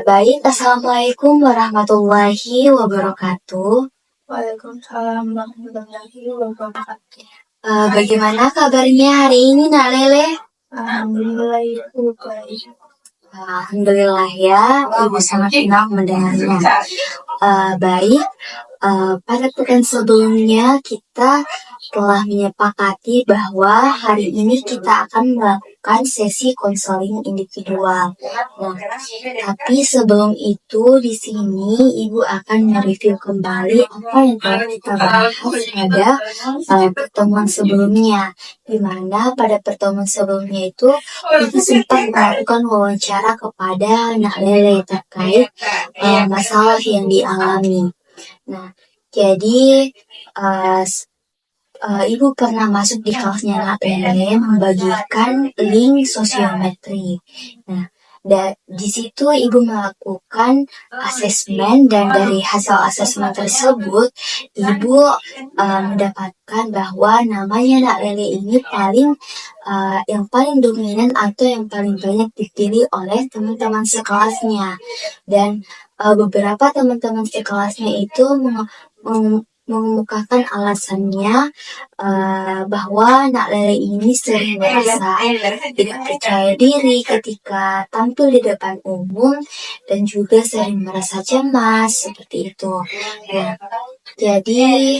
Baik, Assalamualaikum warahmatullahi wabarakatuh. Waalaikumsalam warahmatullahi wabarakatuh. Bagaimana kabarnya hari ini, Nak Lele? Alhamdulillah itu baik. Alhamdulillah ya, Ibu sangat senang mendengarnya. Baik, pada pekan sebelumnya kita telah menyepakati bahwa hari ini kita akan melakukan sesi konseling individual. Nah, tapi sebelum itu di sini Ibu akan mereview kembali apa yang telah kita bahas pada pertemuan sebelumnya. Di mana pada pertemuan sebelumnya itu kita sempat melakukan wawancara kepada Nak Lele terkait masalah yang dialami. Nah, jadi Ibu pernah masuk di kelasnya Nak Lele membagikan link sosiometri. Nah, di situ Ibu melakukan asesmen dan dari hasil asesmen tersebut Ibu mendapatkan bahwa namanya Nak Lele ini yang paling dominan atau yang paling banyak dipilih oleh teman-teman sekelasnya. Dan beberapa teman-teman sekelasnya itu mengemukakan alasannya bahwa Nak Lele ini sering merasa tidak percaya diri ketika tampil di depan umum dan juga sering merasa cemas seperti itu. Nah, jadi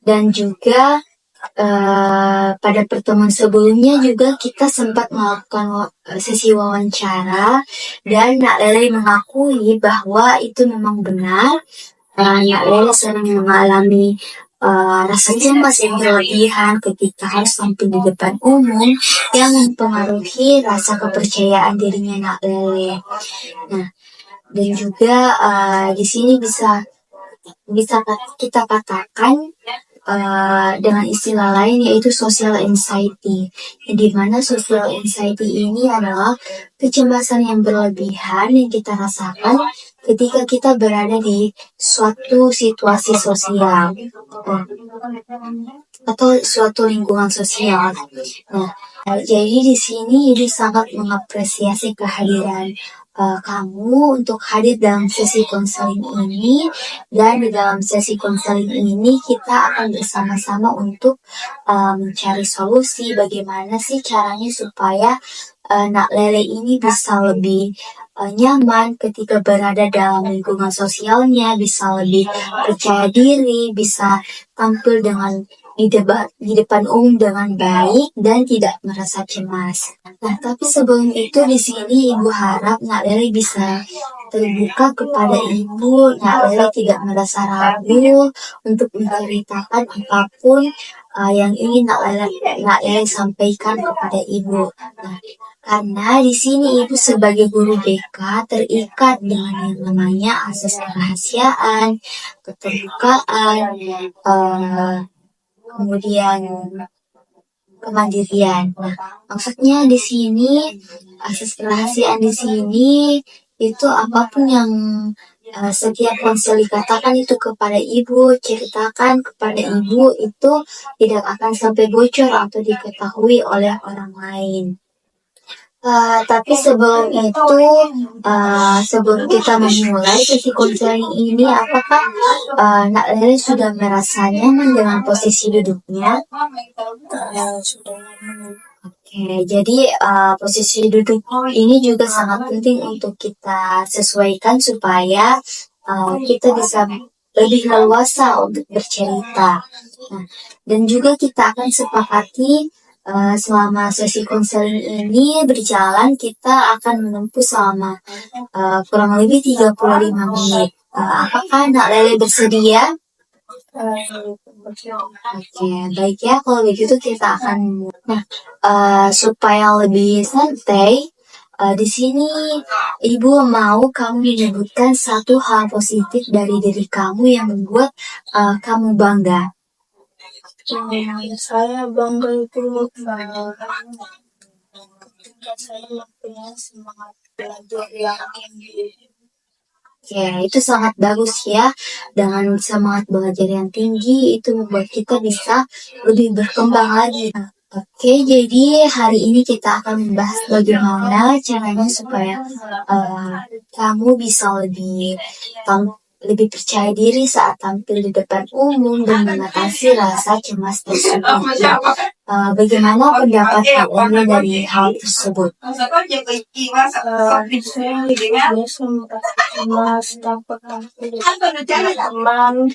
dan juga pada pertemuan sebelumnya juga kita sempat melakukan sesi wawancara dan Nak Lele mengakui bahwa itu memang benar. Nak Lele sering mengalami rasa cemas yang berlebihan ketika harus tampil di depan umum yang mempengaruhi rasa kepercayaan dirinya Nak Lele. Nah, dan juga di sini bisa kita katakan dengan istilah lain yaitu social anxiety, di mana social anxiety ini adalah kecemasan yang berlebihan yang kita rasakan ketika kita berada di suatu situasi sosial atau suatu lingkungan sosial. Nah, jadi di sini Ibu sangat mengapresiasi kehadiran kamu untuk hadir dalam sesi konseling ini, dan di dalam sesi konseling ini kita akan bersama-sama untuk mencari solusi bagaimana sih caranya supaya Nak Lele ini bisa lebih nyaman ketika berada dalam lingkungan sosialnya, bisa lebih percaya diri, bisa tampil di depan umum dengan baik dan tidak merasa cemas. Nah, tapi sebelum itu di sini Ibu harap Nak Lele bisa terbuka kepada Ibu. Nak Lele tidak merasa ragu untuk menceritakan apapun yang ingin Nak Lele sampaikan kepada Ibu. Nah, karena di sini Ibu sebagai guru BK terikat dengan yang namanya asas kerahasiaan, keterbukaan, kemudian kemandirian. Nah, maksudnya di sini asas kerahasiaan di sini itu apapun yang setiap konseli katakan itu kepada Ibu, ceritakan kepada Ibu, itu tidak akan sampai bocor atau diketahui oleh orang lain. Tapi sebelum itu, sebelum kita memulai sesi konseling ini, apakah Nak Lele sudah merasa nyaman dengan posisi duduknya? Oke, jadi posisi duduk ini juga sangat penting untuk kita sesuaikan supaya kita bisa lebih leluasa untuk bercerita. Nah, dan juga kita akan sepakati selama sesi konseling ini berjalan, kita akan menempuh selama kurang lebih 35 menit. Apakah Nak Lele bersedia? Oke, baik ya, kalau begitu kita akan supaya lebih santai, di sini Ibu mau kamu menyebutkan satu hal positif dari diri kamu yang membuat kamu bangga. Saya bangga itu ketika saya mempunyai semangat belajar yang tinggi. Oke, itu sangat bagus ya. Dengan semangat belajar yang tinggi itu membuat kita bisa lebih berkembang lagi. Oke, jadi hari ini kita akan membahas bagaimana caranya supaya kamu bisa lebih percaya diri saat tampil di depan umum dan mengatasi rasa cemas tersebut. Bagaimana pendapat kamu dari hal tersebut? Saya biasa merasa cemas, takut tampil di depan teman,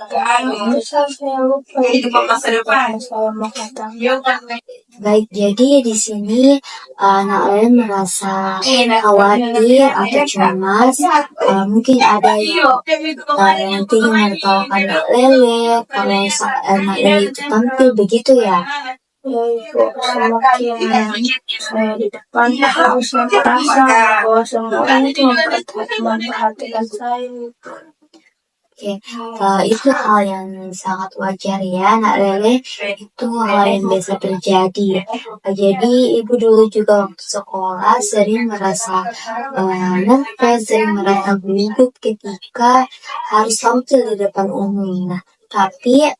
dan bisa saya lupa apa saya mau katakan. Baik, jadi di sini anak lain merasa khawatir atau cemas. Mungkin ada yang nanti menertawakan anak lele kalau anak lele itu tampil begitu ya. Ya Ibu, semakin saya di depan, saya merasa bahwa semua orang itu memperhatikan saya. Oke, itu hal yang sangat wajar ya, Nak Lele. Itu hal yang biasa terjadi. Jadi ibu dulu juga waktu sekolah sering merasa nervous, sering merasa gugup ketika harus tampil di depan umum. Nah, tapi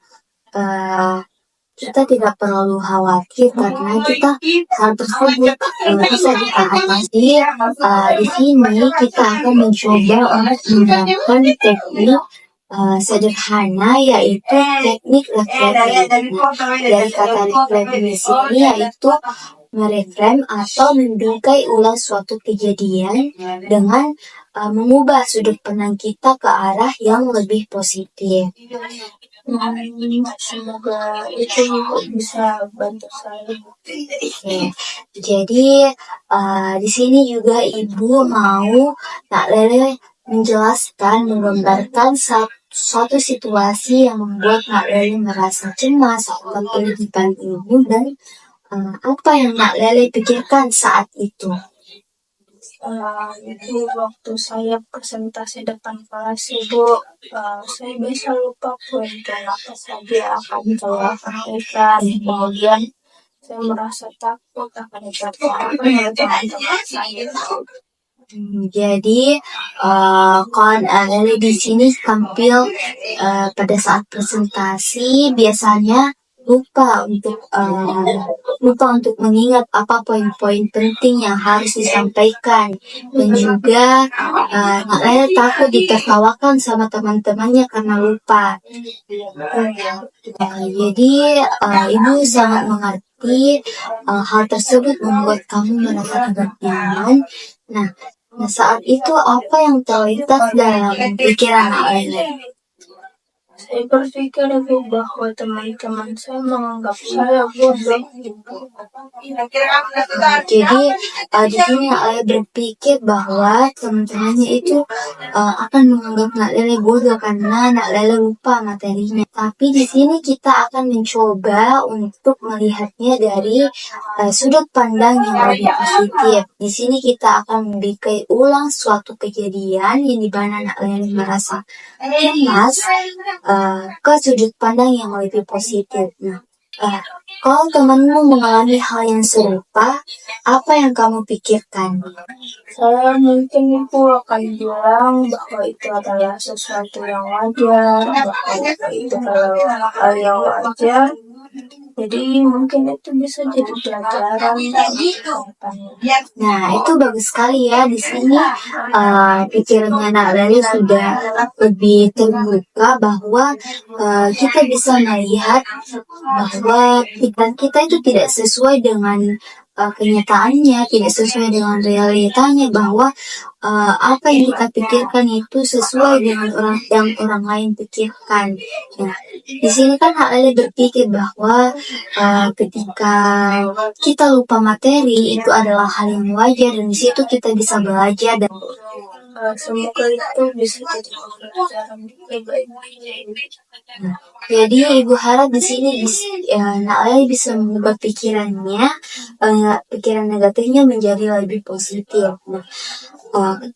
kita tidak perlu khawatir karena hal tersebut bisa kita atasi. Di sini kita akan mencoba untuk menerapkan teknik sederhana, yaitu teknik reframing. Dari kata reframing di sini yaitu mereframe atau membingkai ulang suatu kejadian dengan mengubah sudut pandang kita ke arah yang lebih positif. Semoga itu bisa bantu saya. Oke, jadi di sini juga ibu mau Nak Lele menjelaskan, menggambarkan suatu situasi yang membuat Nak Lele merasa cemas atau di depan ibu dan apa yang Nak Lele pikirkan saat itu. Itu waktu saya presentasi depan kelas Ibu, saya biasa lupa poin-poin apa saja yang akan saya sampaikan. Kemudian saya merasa takut akan ditertawakan oleh teman-teman saya. Jadi kawan Lele di sini tampil pada saat presentasi biasanya lupa untuk mengingat apa poin-poin penting yang harus disampaikan, dan juga Nak Lele takut ditertawakan sama teman-temannya karena lupa. Jadi ibu sangat mengerti hal tersebut membuat kamu merasa tidak nyaman. Nah, saat itu apa yang terlintas dalam pikiran Nak Lele? Saya berpikir Ibu bahwa teman-teman saya menganggap saya bodoh Ibu. Jadi di sini Nak Lele berpikir bahwa teman-temannya itu akan menganggap Nak Lele bodoh karena Nak Lele lupa materinya. Tapi di sini kita akan mencoba untuk melihatnya dari sudut pandang yang lebih positif. Di sini kita akan membikai ulang suatu kejadian yang dimana Nak Lele merasa cemas ke sudut pandang yang lebih positif. Nah, kalau temanmu mengalami hal yang serupa, apa yang kamu pikirkan? Saya mungkin Ibu akan bilang bahwa itu adalah sesuatu yang wajar, bahwa itu adalah hal yang wajar. Jadi mungkin itu bisa jadi pelajaran kedepannya. Nah, itu bagus sekali ya. Di sini pikirannya Nak Lele sudah lebih terbuka bahwa kita bisa melihat bahwa pikiran kita itu tidak sesuai dengan kenyataannya, tidak sesuai dengan realitanya, bahwa apa yang kita pikirkan itu sesuai dengan orang lain pikirkan. Nah, di sini kan Hak Lele berpikir bahwa ketika kita lupa materi itu adalah hal yang wajar, dan di situ kita bisa belajar dan semoga itu bisa jadi pelajaran baik. Jadi ibu harap di sini Nak Lele bisa mengubah pikirannya, pikiran negatifnya menjadi lebih positif.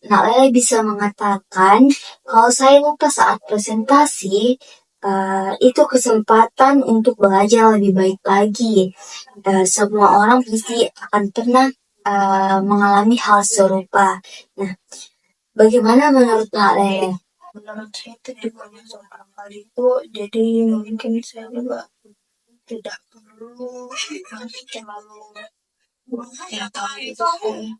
Nak Lele bisa mengatakan, kalau saya lupa saat presentasi, itu kesempatan untuk belajar lebih baik lagi. Semua orang pasti akan pernah mengalami hal serupa. Nah, bagaimana menurut Nak Lele? Menurut saya itu juga seorang kali itu, jadi mungkin saya juga tidak perlu dulu, terlalu ya tahu itu sih.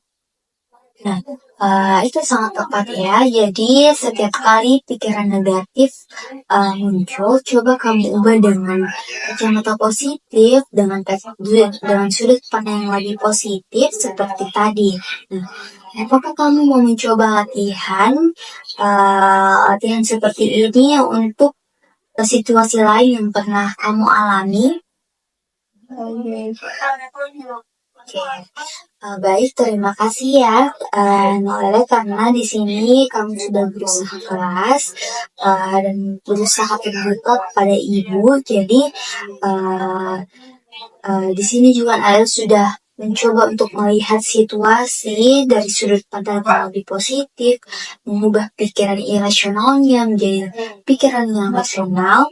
Nah, itu sangat tepat ya. Jadi setiap kali pikiran negatif muncul, coba kamu ubah dengan kacamata positif, dengan sudut pandang yang lebih positif seperti tadi. Nah, apakah kamu mau mencoba latihan seperti ini untuk situasi lain yang pernah kamu alami? Oke, baik, terima kasih ya, Noelle, karena di sini kamu sudah berusaha keras dan berusaha terbuka pada ibu. Jadi di sini juga Noelle sudah mencoba untuk melihat situasi dari sudut pandang yang lebih positif, mengubah pikiran irasionalnya menjadi pikiran yang rasional.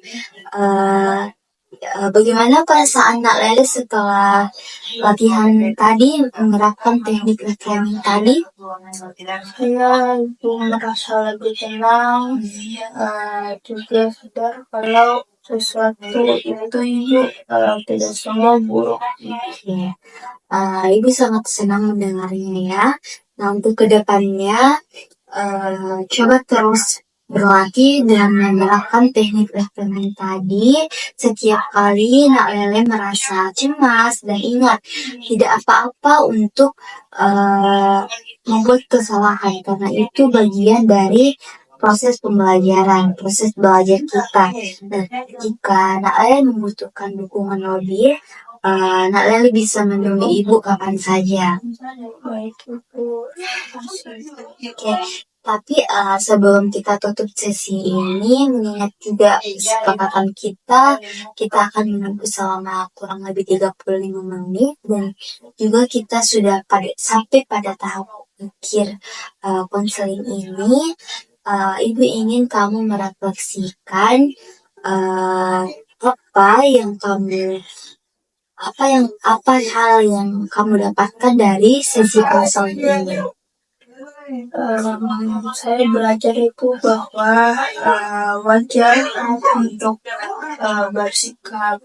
Bagaimana perasaan Nak Lele setelah latihan tadi menerapkan teknik reframing tadi? Saya merasa lebih tenang, juga sadar kalau sesuatu itu ibu tidak semua buruk. Oke. Ibu sangat senang mendengarnya ya. Nah, untuk kedepannya, coba terus berlatih dan menerapkan teknik reframing tadi setiap kali Nak Lele merasa cemas, dan ingat, tidak apa-apa untuk membuat kesalahan karena itu bagian dari proses pembelajaran, proses belajar kita. Nah, jika Nak Lele membutuhkan dukungan lebih, Nak Lele bisa menemui ibu kapan saja. Baik ibu, Oke, tapi sebelum kita tutup sesi ini, mengingat juga kesepakatan kita akan menunggu selama kurang lebih 35 menit, dan juga kita sudah sampai pada tahap akhir konseling ini. Ibu ingin kamu merefleksikan apa hal yang kamu dapatkan dari sesi konseling ini. saya belajar itu bahwa wajar untuk bersikap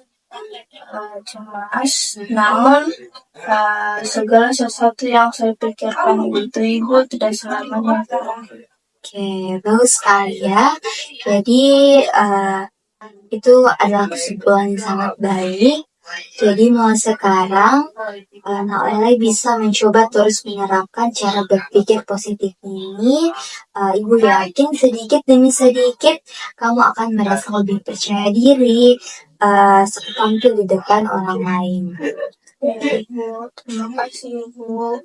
cemas, namun segala sesuatu yang saya pikirkan itu ibu tidak selamanya. Oke, bagus sekali ya. Jadi itu adalah kesimpulan yang sangat baik. Jadi mulai sekarang, Noelle bisa mencoba terus menerapkan cara berpikir positif ini. Ibu yakin sedikit demi sedikit kamu akan merasa lebih percaya diri tampil di depan orang lain. Ya, ibu, terima kasih ibu.